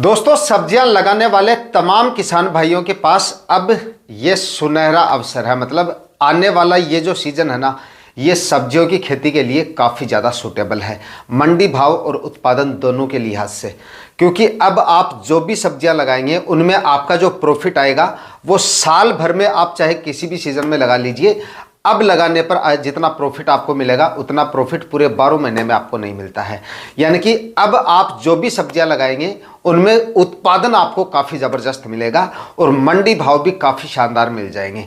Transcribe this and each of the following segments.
दोस्तों, सब्जियां लगाने वाले तमाम किसान भाइयों के पास अब ये सुनहरा अवसर है। मतलब आने वाला ये जो सीजन है ना, ये सब्जियों की खेती के लिए काफ़ी ज़्यादा सूटेबल है, मंडी भाव और उत्पादन दोनों के लिहाज से। क्योंकि अब आप जो भी सब्जियां लगाएंगे उनमें आपका जो प्रॉफिट आएगा वो साल भर में आप चाहे किसी भी सीज़न में लगा लीजिए, अब लगाने पर जितना प्रॉफिट आपको मिलेगा उतना प्रॉफिट पूरे 12 महीने में आपको नहीं मिलता है। यानी कि अब आप जो भी सब्जियां लगाएंगे उनमें उत्पादन आपको काफ़ी ज़बरदस्त मिलेगा और मंडी भाव भी काफ़ी शानदार मिल जाएंगे।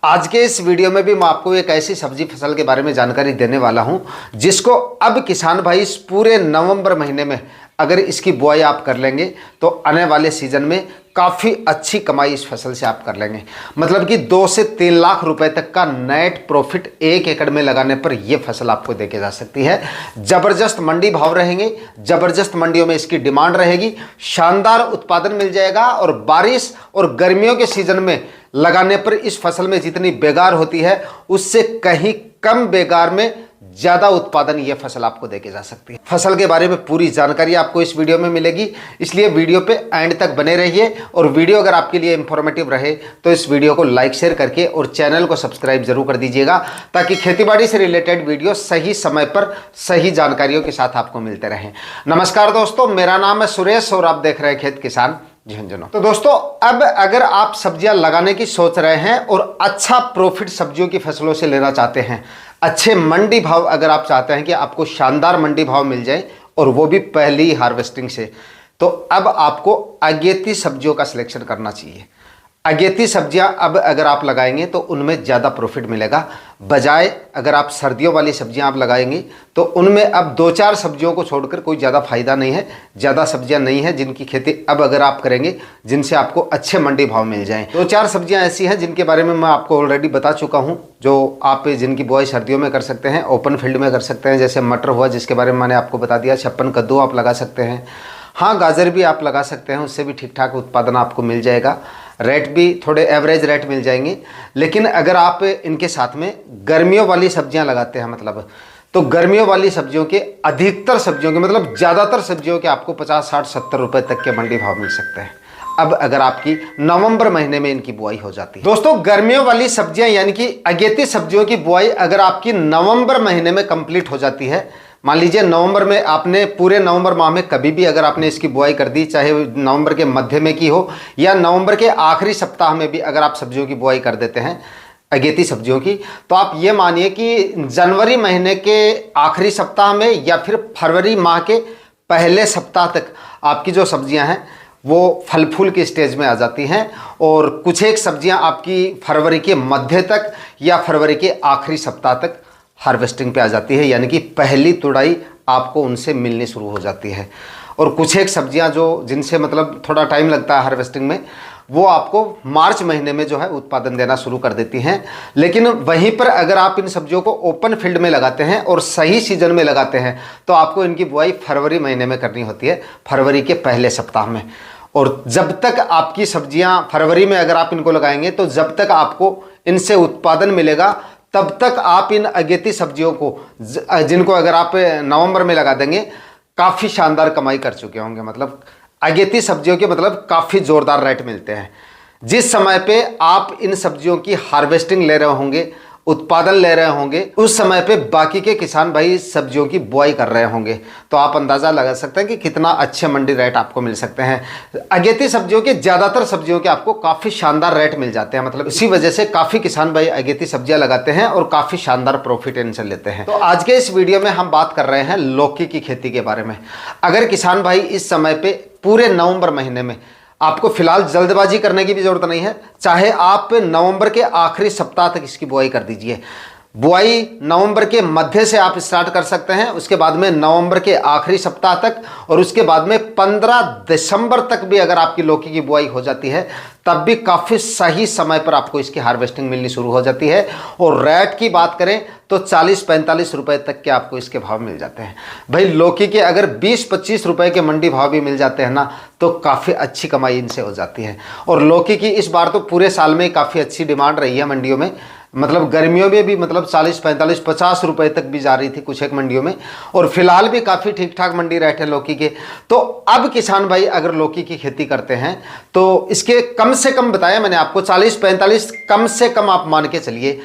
आज के इस वीडियो में भी मैं आपको एक ऐसी सब्जी फसल के बारे में जानकारी देने वाला हूं जिसको अब किसान भाई इस पूरे नवंबर महीने में अगर इसकी बुआई आप कर लेंगे तो आने वाले सीजन में काफ़ी अच्छी कमाई इस फसल से आप कर लेंगे। मतलब कि 2 से 3 लाख रुपए तक का नेट प्रॉफिट 1 एकड़ में लगाने पर यह फसल आपको देके जा सकती है। ज़बरदस्त मंडी भाव रहेंगे, ज़बरदस्त मंडियों में इसकी डिमांड रहेगी, शानदार उत्पादन मिल जाएगा और बारिश और गर्मियों के सीजन में लगाने पर इस फसल में जितनी बेगार होती है उससे कहीं कम बेगार में ज़्यादा उत्पादन ये फसल आपको देके जा सकती है। फसल के बारे में पूरी जानकारी आपको इस वीडियो में मिलेगी, इसलिए वीडियो पे एंड तक बने रहिए। और वीडियो अगर आपके लिए इंफॉर्मेटिव रहे तो इस वीडियो को लाइक शेयर करके और चैनल को सब्सक्राइब जरूर कर दीजिएगा, ताकि खेतीबाड़ी से रिलेटेड वीडियो सही समय पर सही जानकारियों के साथ आपको मिलते रहें। नमस्कार दोस्तों, मेरा नाम है सुरेश और आप देख रहे हैं खेत किसान झुंझुनू। तो दोस्तों, अब अगर आप सब्जियां लगाने की सोच रहे हैं और अच्छा प्रॉफिट सब्जियों की फसलों से लेना चाहते हैं, अच्छे मंडी भाव अगर आप चाहते हैं कि आपको शानदार मंडी भाव मिल जाए और वो भी पहली हार्वेस्टिंग से, तो अब आपको अगेती सब्जियों का सिलेक्शन करना चाहिए। अगेती सब्जियां अब अगर आप लगाएंगे तो उनमें ज़्यादा प्रॉफिट मिलेगा, बजाय अगर आप सर्दियों वाली सब्जियां आप लगाएंगे तो उनमें अब 2-4 सब्जियों को छोड़कर कोई ज़्यादा फायदा नहीं है। ज़्यादा सब्जियां नहीं है जिनकी खेती अब अगर आप करेंगे जिनसे आपको अच्छे मंडी भाव मिल जाएं। 2-4 सब्जियां ऐसी हैं जिनके बारे में मैं आपको ऑलरेडी बता चुका हूं, जो आप जिनकी बुआई सर्दियों में कर सकते हैं, ओपन फील्ड में कर सकते हैं। जैसे मटर हुआ जिसके बारे में मैंने आपको बता दिया, 56 कद्दू आप लगा सकते हैं। हाँ, गाजर भी आप लगा सकते हैं, उससे भी ठीक ठाक उत्पादन आपको मिल जाएगा, रेट भी थोड़े एवरेज रेट मिल जाएंगे। लेकिन अगर आप इनके साथ में गर्मियों वाली सब्जियां लगाते हैं, मतलब तो गर्मियों वाली सब्जियों के अधिकतर सब्जियों के मतलब ज़्यादातर सब्जियों के आपको 50, 60, 70 रुपये तक के मंडी भाव मिल सकते हैं अब अगर आपकी नवंबर महीने में इनकी बुआई हो जाती है। दोस्तों, गर्मियों वाली सब्जियां यानी कि अगेती सब्जियों की बुआई अगर आपकी नवंबर महीने में कंप्लीट हो जाती है, मान लीजिए नवंबर में आपने पूरे नवंबर माह में कभी भी अगर आपने इसकी बुआई कर दी, चाहे नवंबर के मध्य में की हो या नवंबर के आखिरी सप्ताह में भी अगर आप सब्जियों की बुआई कर देते हैं अगेती सब्जियों की, तो आप ये मानिए कि जनवरी महीने के आखिरी सप्ताह में या फिर फरवरी माह के पहले सप्ताह तक आपकी जो सब्जियां हैं वो फल फूल की स्टेज में आ जाती हैं। और कुछ एक सब्जियां आपकी फरवरी के मध्य तक या फरवरी के आखिरी सप्ताह तक हार्वेस्टिंग पे आ जाती है, यानी कि पहली तुड़ाई आपको उनसे मिलनी शुरू हो जाती है। और कुछ एक सब्जियां जो जिनसे मतलब थोड़ा टाइम लगता है हार्वेस्टिंग में, वो आपको मार्च महीने में जो है उत्पादन देना शुरू कर देती हैं। लेकिन वहीं पर अगर आप इन सब्जियों को ओपन फील्ड में लगाते हैं और सही सीजन में लगाते हैं तो आपको इनकी बुआई फरवरी महीने में करनी होती है, फरवरी के पहले सप्ताह में। और जब तक आपकी सब्जियां फरवरी में अगर आप इनको लगाएंगे तो जब तक आपको इनसे उत्पादन मिलेगा तब तक आप इन अगेती सब्जियों को जिनको अगर आप नवंबर में लगा देंगे काफ़ी शानदार कमाई कर चुके होंगे। मतलब अगेती सब्जियों के मतलब काफ़ी ज़ोरदार रेट मिलते हैं। जिस समय पे आप इन सब्जियों की हार्वेस्टिंग ले रहे होंगे, उत्पादन ले रहे होंगे, उस समय पे बाकी के किसान भाई सब्जियों की बुआई कर रहे होंगे, तो आप अंदाज़ा लगा सकते हैं कि कितना अच्छे मंडी रेट आपको मिल सकते हैं। अगेती सब्जियों के ज़्यादातर सब्जियों के आपको काफ़ी शानदार रेट मिल जाते हैं। मतलब इसी वजह से काफ़ी किसान भाई अगेती सब्जियां लगाते हैं और काफ़ी शानदार प्रॉफिट इनसे लेते हैं। तो आज के इस वीडियो में हम बात कर रहे हैं लौकी की खेती के बारे में। अगर किसान भाई इस समय पे पूरे नवंबर महीने में, आपको फिलहाल जल्दबाजी करने की भी जरूरत नहीं है, चाहे आप नवंबर के आखिरी सप्ताह तक इसकी बुआई कर दीजिए। बुआई नवंबर के मध्य से आप स्टार्ट कर सकते हैं, उसके बाद में नवंबर के आखिरी सप्ताह तक, और उसके बाद में 15 दिसंबर तक भी अगर आपकी लौकी की बुआई हो जाती है तब भी काफ़ी सही समय पर आपको इसकी हार्वेस्टिंग मिलनी शुरू हो जाती है। और रेट की बात करें तो 40-45 रुपए तक के आपको इसके भाव मिल जाते हैं। भाई लौकी के अगर 20-25 रुपए के मंडी भाव भी मिल जाते हैं ना तो काफ़ी अच्छी कमाई इनसे हो जाती है। और लौकी की इस बार तो पूरे साल में काफ़ी अच्छी डिमांड रही है मंडियों में। मतलब गर्मियों में भी मतलब 40, 45, 50 रुपए तक भी जा रही थी कुछ एक मंडियों में, और फिलहाल भी काफ़ी ठीक ठाक मंडी रेट है लौकी के। तो अब किसान भाई अगर लौकी की खेती करते हैं तो इसके कम से कम बताया मैंने आपको 40-45 कम से कम आप मान के चलिए,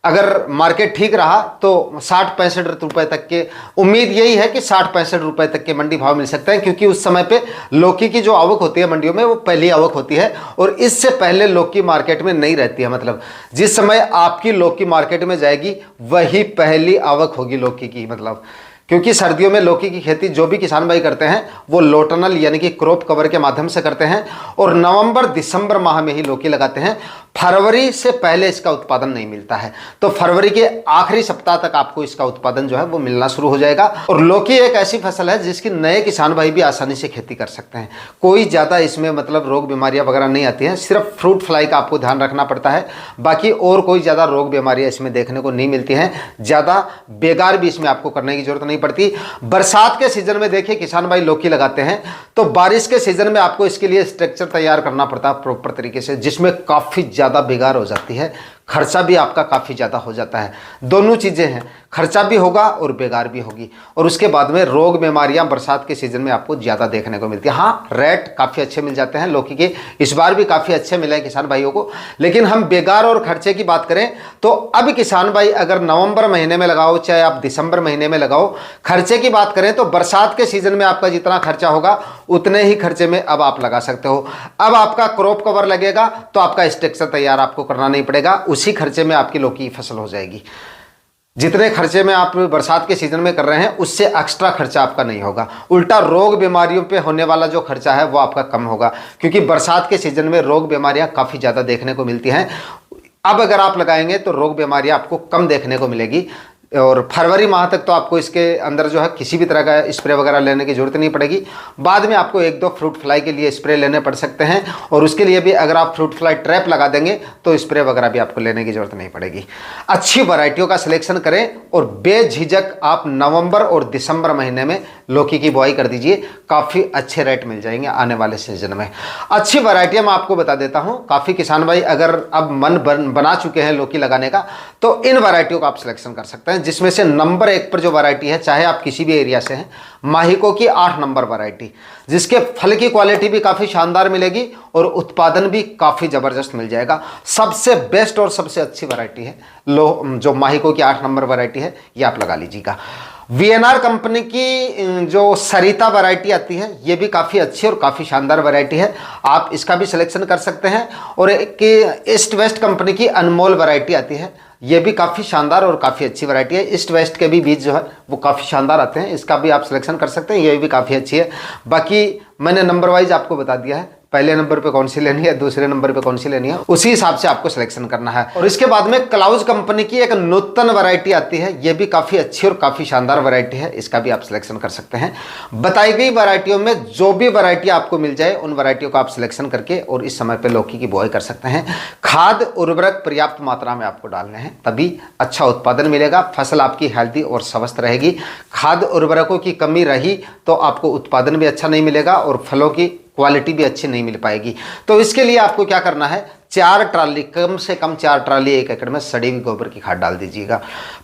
अगर मार्केट ठीक रहा तो 60-65 रुपए तक के, उम्मीद यही है कि 60-65 रुपए तक के मंडी भाव मिल सकते हैं, क्योंकि उस समय पे लौकी की जो आवक होती है मंडियों में वो पहली आवक होती है, और इससे पहले लौकी मार्केट में नहीं रहती है। मतलब जिस समय आपकी लौकी मार्केट में जाएगी वही पहली आवक होगी लौकी की। मतलब क्योंकि सर्दियों में लौकी की खेती जो भी किसान भाई करते हैं वो लो टनल यानी कि क्रॉप कवर के माध्यम से करते हैं, और नवंबर दिसंबर माह में ही लौकी लगाते हैं। फरवरी से पहले इसका उत्पादन नहीं मिलता है, तो फरवरी के आखिरी सप्ताह तक आपको इसका उत्पादन जो है वो मिलना शुरू हो जाएगा। और लौकी एक ऐसी फसल है जिसकी नए किसान भाई भी आसानी से खेती कर सकते हैं। कोई ज़्यादा इसमें मतलब रोग बीमारियां वगैरह नहीं आती हैं, सिर्फ फ्रूट फ्लाई का आपको ध्यान रखना पड़ता है, बाकी और कोई ज़्यादा रोग बीमारियां इसमें देखने को नहीं मिलती हैं। ज़्यादा बेकार भी इसमें आपको करने की जरूरत नहीं पड़ती। बरसात के सीजन में देखिए किसान भाई लौकी लगाते हैं तो बारिश के सीजन में आपको इसके लिए स्ट्रक्चर तैयार करना पड़ता है प्रॉपर तरीके से, जिसमें काफ़ी ज़्यादा बेकार हो जाती है, खर्चा भी आपका काफ़ी ज़्यादा हो जाता है। दोनों चीज़ें हैं, खर्चा भी होगा और बेकार भी होगी, और उसके बाद में रोग बीमारियां बरसात के सीजन में आपको ज़्यादा देखने को मिलती है। हाँ, रेट काफ़ी अच्छे मिल जाते हैं लौकी के, इस बार भी काफ़ी अच्छे मिले हैं किसान भाइयों को। लेकिन हम बेकार और खर्चे की बात करें तो अब किसान भाई अगर नवंबर महीने में लगाओ चाहे आप दिसंबर महीने में लगाओ, खर्चे की बात करें तो बरसात के सीजन में आपका जितना खर्चा होगा उतने ही खर्चे में अब आप लगा सकते हो। अब आपका क्रॉप कवर लगेगा तो आपका स्ट्रक्चर तैयार आपको करना नहीं पड़ेगा, उसी खर्चे में आपकी लौकी की फसल हो जाएगी। जितने खर्चे में आप बरसात के सीजन में कर रहे हैं उससे एक्स्ट्रा खर्चा आपका नहीं होगा, उल्टा रोग बीमारियों पे होने वाला जो खर्चा है वो आपका कम होगा, क्योंकि बरसात के सीजन में रोग बीमारियां काफ़ी ज़्यादा देखने को मिलती हैं। अब अगर आप लगाएंगे तो रोग बीमारियां आपको कम देखने को मिलेगी, और फरवरी माह तक तो आपको इसके अंदर जो है किसी भी तरह का स्प्रे वगैरह लेने की जरूरत नहीं पड़ेगी। बाद में आपको 1-2 फ्रूट फ्लाई के लिए स्प्रे लेने पड़ सकते हैं, और उसके लिए भी अगर आप फ्रूट फ्लाई ट्रैप लगा देंगे तो स्प्रे वगैरह भी आपको लेने की जरूरत नहीं पड़ेगी। अच्छी वैरायटियों का सिलेक्शन करें और बेझिझक आप नवंबर और दिसंबर महीने में लौकी की बुआई कर दीजिए, काफ़ी अच्छे रेट मिल जाएंगे आने वाले सीजन में। अच्छी वैरायटियाँ मैं आपको बता देता हूँ, काफ़ी किसान भाई अगर अब मन बना चुके हैं लौकी लगाने का तो इन वैरायटियों का आप सिलेक्शन कर सकते हैं, जिसमें से नंबर 1 पर जो वैरायटी है, चाहे आप किसी भी एरिया से हैं, माहिको की 8 नंबर वैरायटी, जिसके फल की क्वालिटी भी काफ़ी शानदार मिलेगी और उत्पादन भी काफ़ी ज़बरदस्त मिल जाएगा। सबसे बेस्ट और सबसे अच्छी वैरायटी है जो माहिको की 8 नंबर वैरायटी है, ये आप लगा लीजिएगा। वीएनआर कंपनी की जो सरिता वैरायटी आती है ये भी काफ़ी अच्छी और काफ़ी शानदार वैरायटी है, आप इसका भी सिलेक्शन कर सकते हैं। और एक ईस्ट वेस्ट कंपनी की अनमोल वैरायटी आती है, ये भी काफ़ी शानदार और काफ़ी अच्छी वैरायटी है। ईस्ट वेस्ट के भी बीज जो है वो काफ़ी शानदार आते हैं, इसका भी आप सिलेक्शन कर सकते हैं, ये भी काफ़ी अच्छी है। बाकी मैंने नंबर वाइज आपको बता दिया है, पहले नंबर पे कौन सी लेनी है, दूसरे नंबर पे कौन सी लेनी है, उसी हिसाब से आपको सिलेक्शन करना है। और इसके बाद में क्लाउज कंपनी की एक नूतन वैरायटी आती है, ये भी काफ़ी अच्छी और काफ़ी शानदार वैरायटी है, इसका भी आप सिलेक्शन कर सकते हैं। बताई गई वैरायटियों में जो भी वैरायटी आपको मिल जाए उन वैरायटियों का आप सिलेक्शन करके और इस समय पर लौकी की बुआई कर सकते हैं। खाद उर्वरक पर्याप्त मात्रा में आपको डालने हैं, तभी अच्छा उत्पादन मिलेगा, फसल आपकी हेल्दी और स्वस्थ रहेगी। खाद उर्वरकों की कमी रही तो आपको उत्पादन भी अच्छा नहीं मिलेगा और फलों की क्वालिटी भी अच्छी नहीं मिल पाएगी। तो इसके लिए आपको क्या करना है, 4 ट्राली, कम से कम 4 ट्राली 1 एकड़ में सड़ी हुई गोबर की खाद डाल दीजिएगा।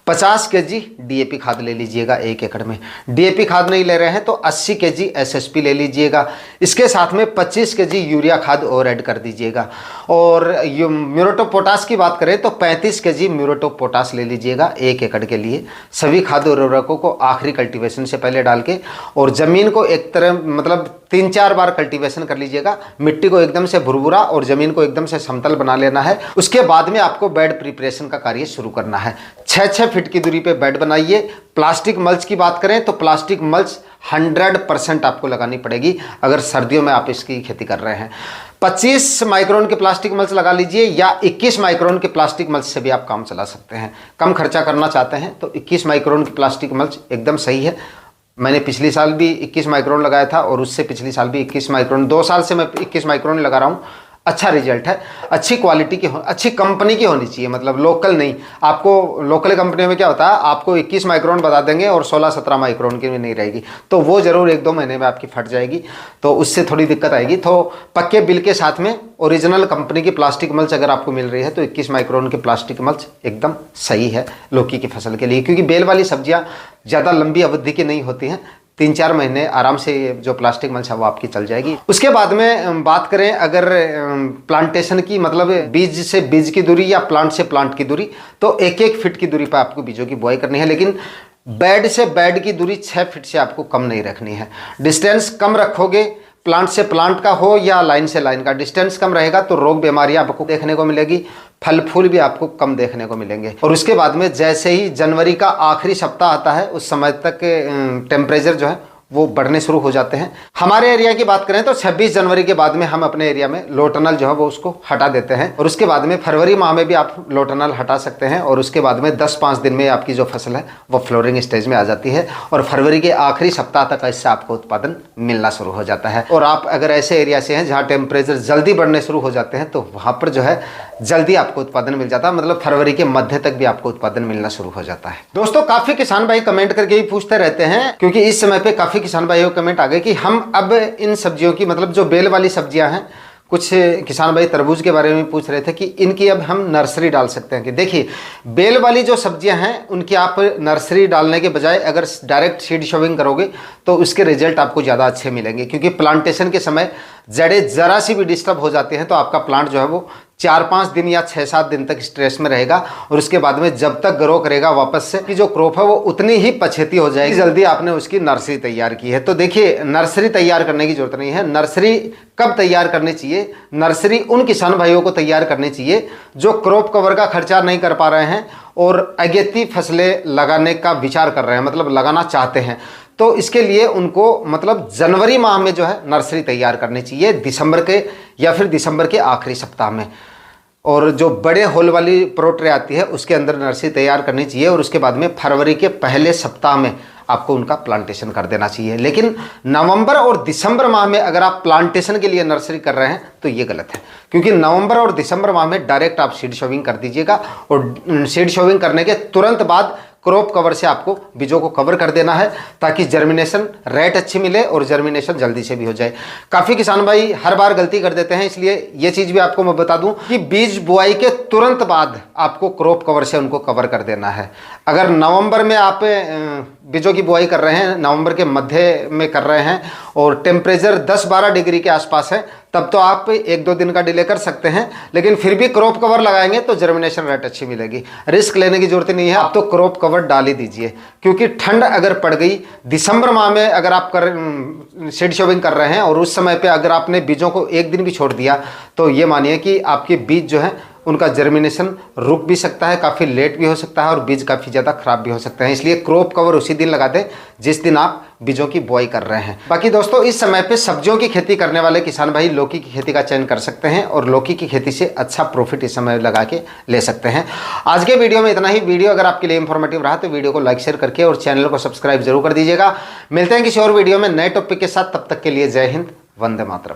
50 केजी डीएपी खाद ले लीजिएगा 1 एकड़ में। डीएपी खाद नहीं ले रहे हैं तो 80 केजी एसएसपी ले लीजिएगा। इसके साथ में 25 केजी यूरिया खाद और ऐड कर दीजिएगा। और म्यूरेट ऑफ पोटाश की बात करें तो 35 केजी म्यूरेट ऑफ पोटाश ले लीजिएगा 1 एकड़ के लिए। सभी खाद उर्वरकों को आखिरी कल्टीवेशन से पहले डाल के और ज़मीन को एक तरह मतलब 3-4 बार कल्टीवेशन कर लीजिएगा। मिट्टी को एकदम से भुरभुरा और ज़मीन को एकदम से समतल बना लेना है। उसके बाद में आपको बेड प्रिपरेशन का कार्य शुरू करना है। 6-6 फीट की दूरी पे बेड बनाइए। प्लास्टिक मल्च की बात करें तो प्लास्टिक मल्च 100% आपको लगानी पड़ेगी अगर सर्दियों में आप इसकी खेती कर रहे हैं। 25 माइक्रोन के प्लास्टिक मल्च लगा लीजिए या 21 माइक्रोन के प्लास्टिक मल्च से भी आप काम चला सकते हैं। कम खर्चा करना चाहते हैं तो 21 माइक्रोन की प्लास्टिक मल्च एकदम सही है। मैंने पिछली साल भी 21 माइक्रोन लगाया था और उससे पिछली साल भी 21 माइक्रोन, 2 साल से मैं 21 माइक्रोन लगा रहा हूँ। अच्छा रिजल्ट है। अच्छी क्वालिटी की अच्छी कंपनी की होनी चाहिए, मतलब लोकल नहीं। आपको लोकल कंपनी में क्या होता है, आपको 21 माइक्रोन बता देंगे और 16-17 माइक्रोन की भी नहीं रहेगी, तो वो जरूर 1-2 महीने में आपकी फट जाएगी, तो उससे थोड़ी दिक्कत आएगी। तो पक्के बिल के साथ में ओरिजिनल कंपनी की प्लास्टिक मल्च अगर आपको मिल रही है तो 21 माइक्रोन की प्लास्टिक मल्च एकदम सही है लौकी की फसल के लिए, क्योंकि बेल वाली सब्जियां ज़्यादा लंबी अवधि की नहीं होती हैं। 3-4 महीने आराम से जो प्लास्टिक मल्च है वो आपकी चल जाएगी। उसके बाद में बात करें अगर प्लांटेशन की, मतलब बीज से बीज की दूरी या प्लांट से प्लांट की दूरी, तो 1-1 फीट की दूरी पर आपको बीजों की बुआई करनी है, लेकिन बेड से बेड की दूरी 6 फीट से आपको कम नहीं रखनी है। डिस्टेंस कम रखोगे, प्लांट से प्लांट का हो या लाइन से लाइन का, डिस्टेंस कम रहेगा तो रोग बीमारियां आपको देखने को मिलेगी, फल फूल भी आपको कम देखने को मिलेंगे। और उसके बाद में जैसे ही जनवरी का आखिरी सप्ताह आता है उस समय तक टेम्परेचर जो है वो बढ़ने शुरू हो जाते हैं। हमारे एरिया की बात करें तो 26 जनवरी के बाद में हम अपने एरिया में लो टनल जो है वो उसको हटा देते हैं, और उसके बाद में फरवरी माह में भी आप लो टनल हटा सकते हैं, और उसके बाद में 10-5 दिन में आपकी जो फसल है वो फ्लोरिंग स्टेज में आ जाती है, और फरवरी के आखिरी सप्ताह तक इससे आपको उत्पादन मिलना शुरू हो जाता है। और आप अगर ऐसे एरिया से हैं जहाँ टेम्परेचर जल्दी बढ़ने शुरू हो जाते हैं तो वहाँ पर जो है जल्दी आपको उत्पादन मिल जाता है, मतलब फरवरी के मध्य तक भी आपको उत्पादन मिलना शुरू हो जाता है। दोस्तों काफ़ी किसान भाई कमेंट करके ही पूछते रहते हैं, क्योंकि इस समय पे काफ़ी किसान भाइयों कमेंट आ गए कि हम अब इन सब्जियों की, मतलब जो बेल वाली सब्जियां हैं, कुछ किसान भाई तरबूज के बारे में पूछ रहे थे कि इनकी अब हम नर्सरी डाल सकते हैं कि, देखिए बेल वाली जो सब्जियां हैं उनकी आप नर्सरी डालने के बजाय अगर डायरेक्ट सीड शोविंग करोगे तो उसके रिजल्ट आपको ज़्यादा अच्छे मिलेंगे, क्योंकि प्लांटेशन के समय जड़ें ज़रा सी भी डिस्टर्ब हो जाती हैं तो आपका प्लांट जो है वो 4-5 दिन या 6-7 दिन तक स्ट्रेस में रहेगा, और उसके बाद में जब तक ग्रो करेगा वापस से कि जो क्रॉप है वो उतनी ही पछेती हो जाएगी जल्दी आपने उसकी नर्सरी तैयार की है। तो देखिए नर्सरी तैयार करने की जरूरत नहीं है। नर्सरी कब तैयार करनी चाहिए? नर्सरी उन किसान भाइयों को तैयार करनी चाहिए जो क्रॉप कवर का खर्चा नहीं कर पा रहे हैं और अगेती फसलें लगाने का विचार कर रहे हैं, मतलब लगाना चाहते हैं। तो इसके लिए उनको मतलब जनवरी माह में जो है नर्सरी तैयार करनी चाहिए, दिसंबर के या फिर दिसंबर के आखिरी सप्ताह में, और जो बड़े होल वाली प्रोट्रे आती है उसके अंदर नर्सरी तैयार करनी चाहिए, और उसके बाद में फरवरी के पहले सप्ताह में आपको उनका प्लांटेशन कर देना चाहिए। लेकिन नवंबर और दिसंबर माह में अगर आप प्लांटेशन के लिए नर्सरी कर रहे हैं तो ये गलत है, क्योंकि नवंबर और दिसंबर माह में डायरेक्ट आप सीड शोविंग कर दीजिएगा, और सीड शोविंग करने के तुरंत बाद क्रॉप कवर से आपको बीजों को कवर कर देना है, ताकि जर्मिनेशन रेट अच्छी मिले और जर्मिनेशन जल्दी से भी हो जाए। काफ़ी किसान भाई हर बार गलती कर देते हैं, इसलिए ये चीज़ भी आपको मैं बता दूं कि बीज बुआई के तुरंत बाद आपको क्रॉप कवर से उनको कवर कर देना है। अगर नवंबर में आप बीजों की बुआई कर रहे हैं, नवंबर के मध्य में कर रहे हैं और टेम्परेचर 10-12 डिग्री के आसपास है, तब तो आप 1-2 दिन का डिले कर सकते हैं, लेकिन फिर भी क्रॉप कवर लगाएंगे तो जर्मिनेशन रेट अच्छी मिलेगी। रिस्क लेने की जरूरत नहीं है, आप तो क्रॉप कवर डाल ही दीजिए, क्योंकि ठंड अगर पड़ गई दिसंबर माह में अगर आप सीड शोविंग कर रहे हैं और उस समय पे अगर आपने बीजों को 1 दिन भी छोड़ दिया तो ये मानिए कि आपके बीज जो है उनका जर्मिनेशन रुक भी सकता है, काफ़ी लेट भी हो सकता है और बीज काफ़ी ज़्यादा खराब भी हो सकते हैं। इसलिए क्रॉप कवर उसी दिन लगा दें जिस दिन आप बीजों की बुआई कर रहे हैं। बाकी दोस्तों इस समय पे सब्जियों की खेती करने वाले किसान भाई लौकी की खेती का चयन कर सकते हैं और लौकी की खेती से अच्छा प्रॉफिट इस समय लगा के ले सकते हैं। आज के वीडियो में इतना ही। वीडियो अगर आपके लिए इंफॉर्मेटिव रहा तो वीडियो को लाइक शेयर करके और चैनल को सब्सक्राइब जरूर कर दीजिएगा। मिलते हैं किसी और वीडियो में नए टॉपिक के साथ, तब तक के लिए जय हिंद, वंदे मातरम।